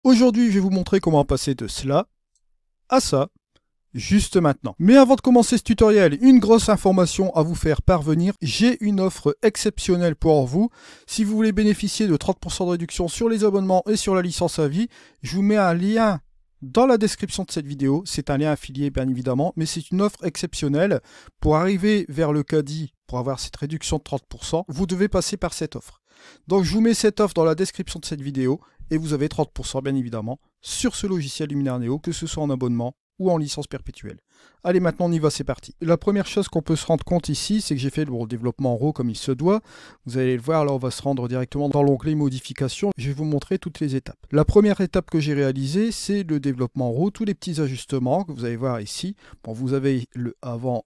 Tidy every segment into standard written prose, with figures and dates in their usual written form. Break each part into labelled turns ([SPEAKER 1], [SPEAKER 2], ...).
[SPEAKER 1] Aujourd'hui, je vais vous montrer comment passer de cela à ça, juste maintenant. Mais avant de commencer ce tutoriel, une grosse information à vous faire parvenir. J'ai une offre exceptionnelle pour vous. Si vous voulez bénéficier de 30% de réduction sur les abonnements et sur la licence à vie, je vous mets un lien dans la description de cette vidéo. C'est un lien affilié bien évidemment, mais c'est une offre exceptionnelle. Pour arriver vers le caddie, pour avoir cette réduction de 30%, vous devez passer par cette offre. Donc je vous mets cette offre dans la description de cette vidéo et vous avez 30% bien évidemment sur ce logiciel Luminaire Neo, que ce soit en abonnement ou en licence perpétuelle. Allez, maintenant on y va, c'est parti. La première chose qu'on peut se rendre compte ici, c'est que j'ai fait le développement en RAW comme il se doit. Vous allez le voir, là on va se rendre directement dans l'onglet modification. Je vais vous montrer toutes les étapes. La première étape que j'ai réalisée, c'est le développement en RAW, tous les petits ajustements que vous allez voir ici. Bon, vous avez le avant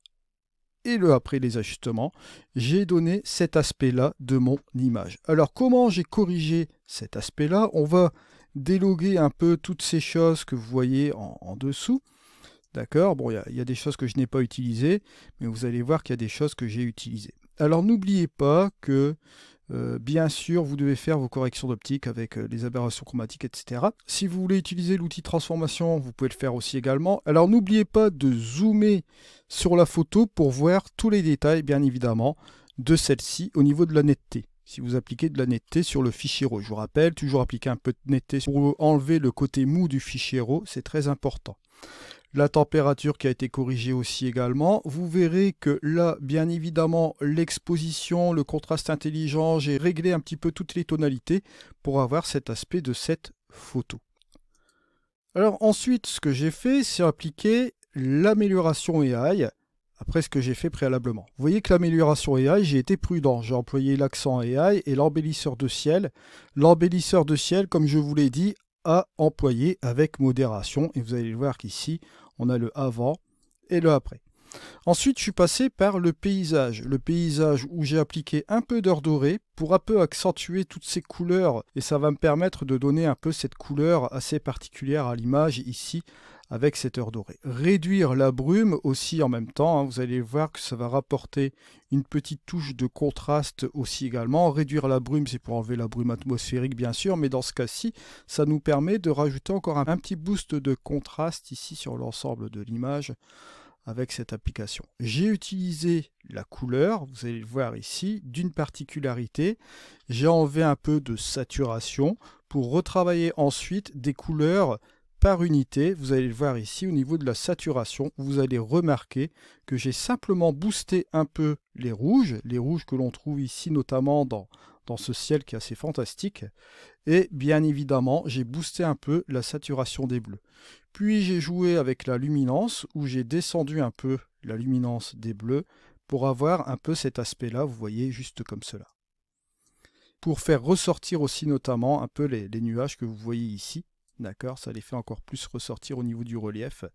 [SPEAKER 1] et le après les ajustements. J'ai donné cet aspect-là de mon image. Alors comment j'ai corrigé cet aspect-là? On va déloguer un peu toutes ces choses que vous voyez en dessous. D'accord, bon, il y a des choses que je n'ai pas utilisées, mais vous allez voir qu'il y a des choses que j'ai utilisées. Alors n'oubliez pas que, bien sûr, vous devez faire vos corrections d'optique avec les aberrations chromatiques, etc. Si vous voulez utiliser l'outil transformation, vous pouvez le faire aussi également. Alors n'oubliez pas de zoomer sur la photo pour voir tous les détails, bien évidemment, de celle-ci au niveau de la netteté. Si vous appliquez de la netteté sur le fichier RAW, je vous rappelle, toujours appliquer un peu de netteté pour enlever le côté mou du fichier RAW, c'est très important. La température qui a été corrigée aussi également. Vous verrez que là, bien évidemment, l'exposition, le contraste intelligent, j'ai réglé un petit peu toutes les tonalités pour avoir cet aspect de cette photo. Alors ensuite, ce que j'ai fait, c'est appliquer l'amélioration AI après ce que j'ai fait préalablement. Vous voyez que l'amélioration AI, j'ai été prudent. J'ai employé l'accent AI et l'embellisseur de ciel. L'embellisseur de ciel, comme je vous l'ai dit, à employer avec modération. Et vous allez le voir qu'ici, on a le avant et le après. Ensuite, je suis passé par le paysage où j'ai appliqué un peu d'heure dorée pour un peu accentuer toutes ces couleurs. Et ça va me permettre de donner un peu cette couleur assez particulière à l'image ici avec cette heure dorée. Réduire la brume aussi en même temps, hein, vous allez voir que ça va rapporter une petite touche de contraste aussi également. Réduire la brume, c'est pour enlever la brume atmosphérique bien sûr, mais dans ce cas-ci, ça nous permet de rajouter encore un petit boost de contraste ici sur l'ensemble de l'image avec cette application. J'ai utilisé la couleur, vous allez le voir ici, d'une particularité. J'ai enlevé un peu de saturation pour retravailler ensuite des couleurs par unité. Vous allez le voir ici au niveau de la saturation. Vous allez remarquer que j'ai simplement boosté un peu les rouges que l'on trouve ici notamment dans ce ciel qui est assez fantastique. Et bien évidemment, j'ai boosté un peu la saturation des bleus. Puis j'ai joué avec la luminance, où j'ai descendu un peu la luminance des bleus pour avoir un peu cet aspect-là, vous voyez, juste comme cela. Pour faire ressortir aussi notamment un peu les nuages que vous voyez ici. D'accord, ça les fait encore plus ressortir au niveau du relief.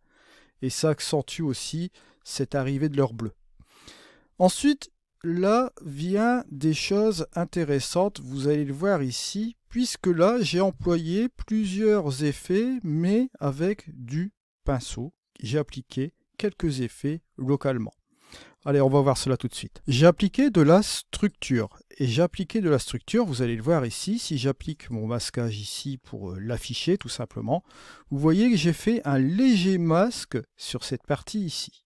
[SPEAKER 1] Et ça accentue aussi cette arrivée de leur bleu. Ensuite, là vient des choses intéressantes, vous allez le voir ici, puisque là j'ai employé plusieurs effets, mais avec du pinceau. J'ai appliqué quelques effets localement. Allez, on va voir cela tout de suite. J'ai appliqué de la structure. Et j'ai appliqué de la structure, vous allez le voir ici, si j'applique mon masquage ici pour l'afficher tout simplement, vous voyez que j'ai fait un léger masque sur cette partie ici.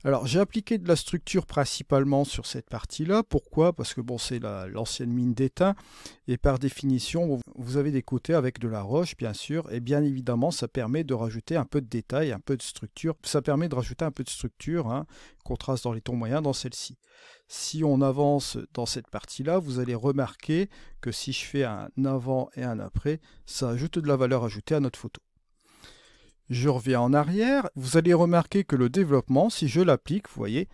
[SPEAKER 1] Alors j'ai appliqué de la structure principalement sur cette partie-là. Pourquoi? Parce que bon, c'est l'ancienne mine d'étain et par définition vous avez des côtés avec de la roche bien sûr, et bien évidemment ça permet de rajouter un peu de détail, un peu de structure. Ça permet de rajouter un peu de structure, hein, contraste dans les tons moyens dans celle-ci. Si on avance dans cette partie-là, vous allez remarquer que si je fais un avant et un après, ça ajoute de la valeur ajoutée à notre photo. Je reviens en arrière, vous allez remarquer que le développement, si je l'applique, vous voyez,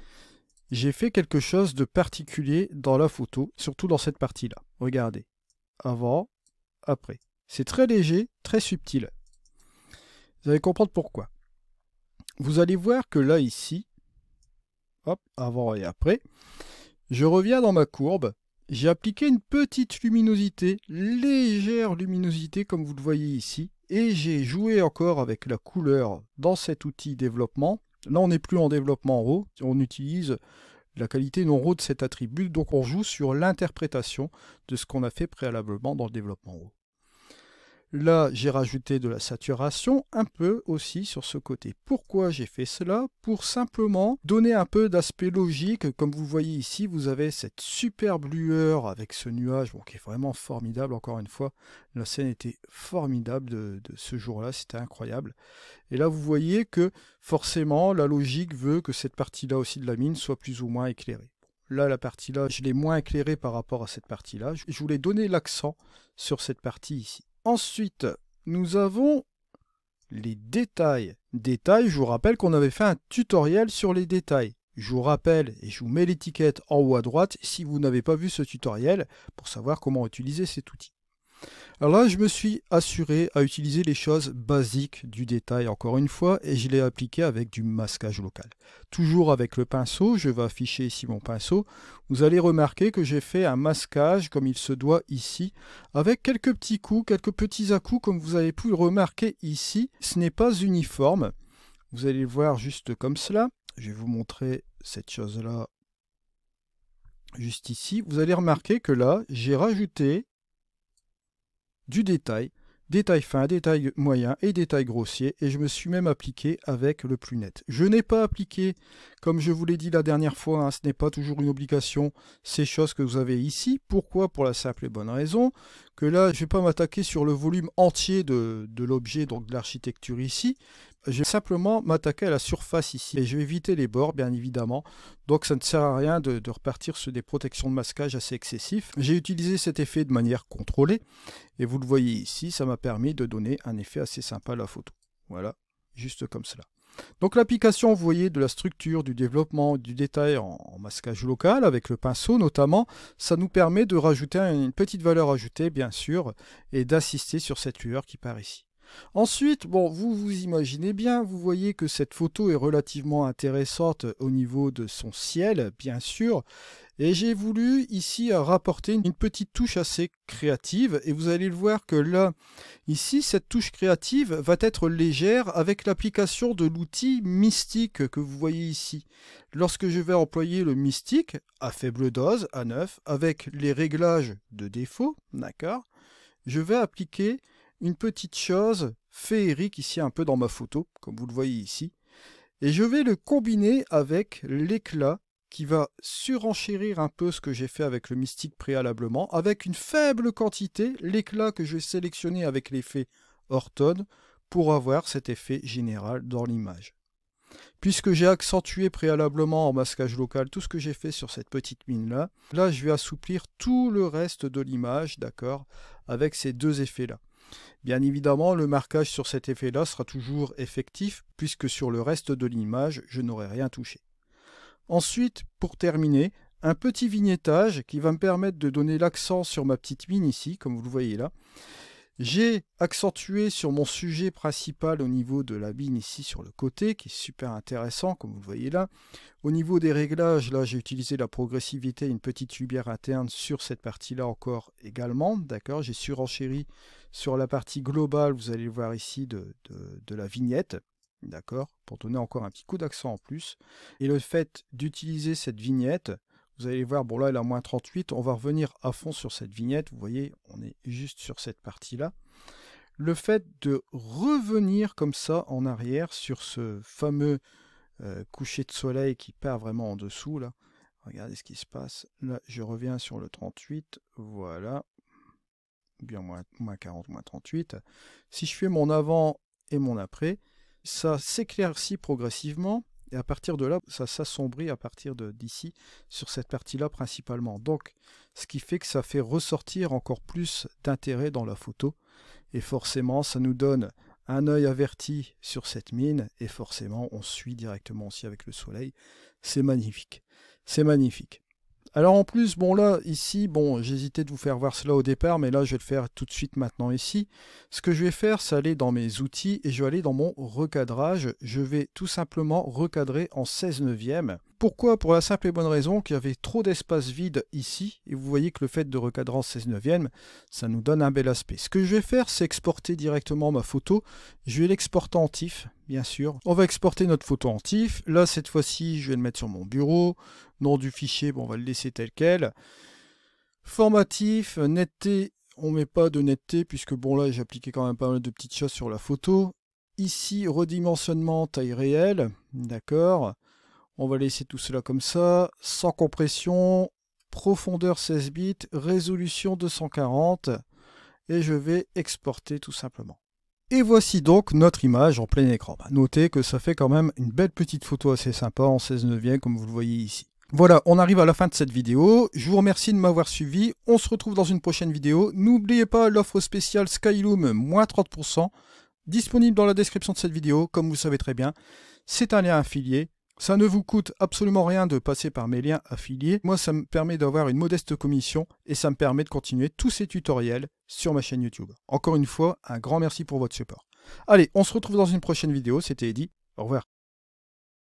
[SPEAKER 1] j'ai fait quelque chose de particulier dans la photo, surtout dans cette partie-là. Regardez, avant, après. C'est très léger, très subtil. Vous allez comprendre pourquoi. Vous allez voir que là, ici, hop, avant et après, je reviens dans ma courbe, j'ai appliqué une petite luminosité, légère luminosité comme vous le voyez ici, et j'ai joué encore avec la couleur dans cet outil développement. Là on n'est plus en développement RAW, on utilise la qualité non RAW de cet attribut, donc on joue sur l'interprétation de ce qu'on a fait préalablement dans le développement RAW. Là, j'ai rajouté de la saturation un peu aussi sur ce côté. Pourquoi j'ai fait cela? Pour simplement donner un peu d'aspect logique. Comme vous voyez ici, vous avez cette superbe lueur avec ce nuage qui est vraiment formidable. Encore une fois, la scène était formidable de ce jour-là, c'était incroyable. Et là, vous voyez que forcément, la logique veut que cette partie-là aussi de la mine soit plus ou moins éclairée. Là, la partie-là, je l'ai moins éclairée par rapport à cette partie-là. Je voulais donner l'accent sur cette partie ici. Ensuite, nous avons les détails. Détails, je vous rappelle qu'on avait fait un tutoriel sur les détails. Je vous rappelle et je vous mets l'étiquette en haut à droite si vous n'avez pas vu ce tutoriel pour savoir comment utiliser cet outil. Alors là, je me suis assuré à utiliser les choses basiques du détail encore une fois et je l'ai appliqué avec du masquage local. Toujours avec le pinceau, je vais afficher ici mon pinceau. Vous allez remarquer que j'ai fait un masquage comme il se doit ici avec quelques petits coups, quelques petits à-coups comme vous avez pu le remarquer ici. Ce n'est pas uniforme. Vous allez le voir juste comme cela. Je vais vous montrer cette chose-là juste ici. Vous allez remarquer que là, j'ai rajouté du détail, détail fin, détail moyen et détail grossier, et je me suis même appliqué avec le plus net. Je n'ai pas appliqué, comme je vous l'ai dit la dernière fois, ce n'est pas toujours une obligation, ces choses que vous avez ici. Pourquoi? Pour la simple et bonne raison que là, je ne vais pas m'attaquer sur le volume entier de l'objet, donc de l'architecture ici. Je vais simplement m'attaquer à la surface ici et je vais éviter les bords bien évidemment, donc ça ne sert à rien de repartir sur des protections de masquage assez excessifs. J'ai utilisé cet effet de manière contrôlée et vous le voyez ici, ça m'a permis de donner un effet assez sympa à la photo. Voilà, juste comme cela. Donc l'application, vous voyez, de la structure, du développement, du détail en masquage local avec le pinceau notamment, ça nous permet de rajouter une petite valeur ajoutée bien sûr et d'assister sur cette lueur qui part ici. Ensuite, bon, vous imaginez bien, vous voyez que cette photo est relativement intéressante au niveau de son ciel, bien sûr. Et j'ai voulu ici rapporter une petite touche assez créative. Et vous allez le voir que là, ici, cette touche créative va être légère avec l'application de l'outil mystique que vous voyez ici. Lorsque je vais employer le mystique à faible dose, à 9, avec les réglages de défaut, d'accord, je vais appliquer une petite chose féerique ici un peu dans ma photo, comme vous le voyez ici. Et je vais le combiner avec l'éclat qui va surenchérir un peu ce que j'ai fait avec le mystique préalablement, avec une faible quantité, l'éclat que je vais sélectionner avec l'effet Orton pour avoir cet effet général dans l'image. Puisque j'ai accentué préalablement en masquage local tout ce que j'ai fait sur cette petite mine-là, là je vais assouplir tout le reste de l'image, d'accord, avec ces deux effets-là. Bien évidemment, le marquage sur cet effet-là sera toujours effectif, puisque sur le reste de l'image, je n'aurai rien touché. Ensuite, pour terminer, un petit vignettage qui va me permettre de donner l'accent sur ma petite mine ici, comme vous le voyez là. J'ai accentué sur mon sujet principal au niveau de la mine ici sur le côté, qui est super intéressant, comme vous le voyez là. Au niveau des réglages, là j'ai utilisé la progressivité, une petite lumière interne sur cette partie-là encore également. D'accord, j'ai surenchéri sur la partie globale, vous allez le voir ici, de la vignette. D'accord, pour donner encore un petit coup d'accent en plus. Et le fait d'utiliser cette vignette, vous allez voir, bon là elle est à moins 38, on va revenir à fond sur cette vignette, vous voyez, on est juste sur cette partie-là. Le fait de revenir comme ça en arrière sur ce fameux coucher de soleil qui part vraiment en dessous, là, regardez ce qui se passe, là je reviens sur le 38, voilà, bien moins 40, moins 38. Si je fais mon avant et mon après, ça s'éclaircit progressivement. Et à partir de là, ça s'assombrit à partir d'ici, sur cette partie-là principalement. Donc, ce qui fait que ça fait ressortir encore plus d'intérêt dans la photo. Et forcément, ça nous donne un œil averti sur cette mine. Et forcément, on suit directement aussi avec le soleil. C'est magnifique. C'est magnifique. Alors en plus, bon là, ici, bon, j'hésitais de vous faire voir cela au départ, mais là, je vais le faire tout de suite maintenant ici. Ce que je vais faire, c'est aller dans mes outils et je vais aller dans mon recadrage. Je vais tout simplement recadrer en 16/9. Pourquoi? Pour la simple et bonne raison qu'il y avait trop d'espace vide ici. Et vous voyez que le fait de recadrer en 16/9, ça nous donne un bel aspect. Ce que je vais faire, c'est exporter directement ma photo. Je vais l'exporter en TIFF, bien sûr. On va exporter notre photo en TIFF. Là, cette fois-ci, je vais le mettre sur mon bureau. Nom du fichier, bon, on va le laisser tel quel. Format TIFF, netteté on met pas de netteté, puisque bon là j'ai appliqué quand même pas mal de petites choses sur la photo. Ici, redimensionnement taille réelle, d'accord. On va laisser tout cela comme ça, sans compression, profondeur 16 bits, résolution 240, et je vais exporter tout simplement. Et voici donc notre image en plein écran. Notez que ça fait quand même une belle petite photo assez sympa en 16 neuvième comme vous le voyez ici. Voilà, on arrive à la fin de cette vidéo. Je vous remercie de m'avoir suivi. On se retrouve dans une prochaine vidéo. N'oubliez pas l'offre spéciale Skyloom, moins 30%, disponible dans la description de cette vidéo, comme vous savez très bien. C'est un lien affilié. Ça ne vous coûte absolument rien de passer par mes liens affiliés. Moi, ça me permet d'avoir une modeste commission et ça me permet de continuer tous ces tutoriels sur ma chaîne YouTube. Encore une fois, un grand merci pour votre support. Allez, on se retrouve dans une prochaine vidéo. C'était Eddy. Au revoir.